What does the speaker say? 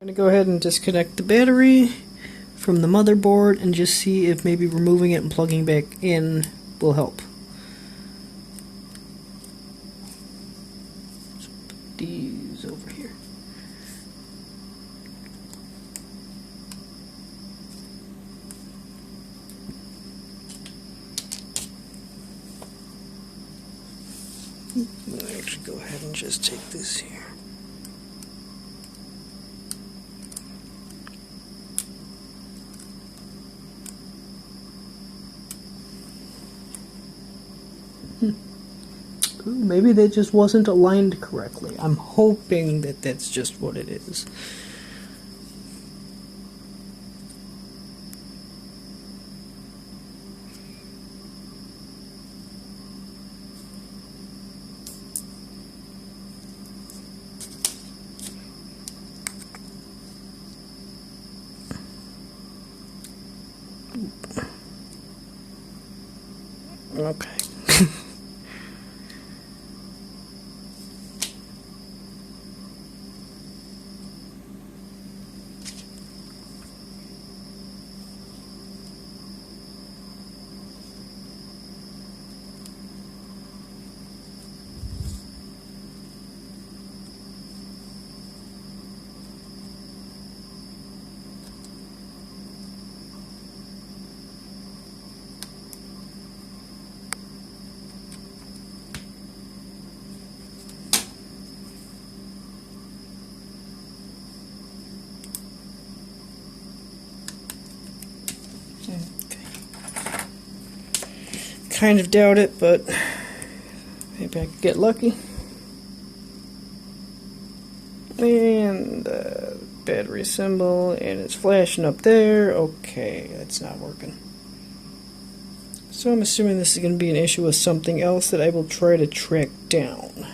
going to go ahead and disconnect the battery from the motherboard and just see if maybe removing it and plugging back in will help. So put these over here. I'm going to actually go ahead and just take this here. Ooh, maybe that just wasn't aligned correctly. I'm hoping that that's just what it is. Okay. Kind of doubt it, but maybe I could get lucky. And battery symbol, and it's flashing up there. Okay, that's not working. So I'm assuming this is going to be an issue with something else that I will try to track down.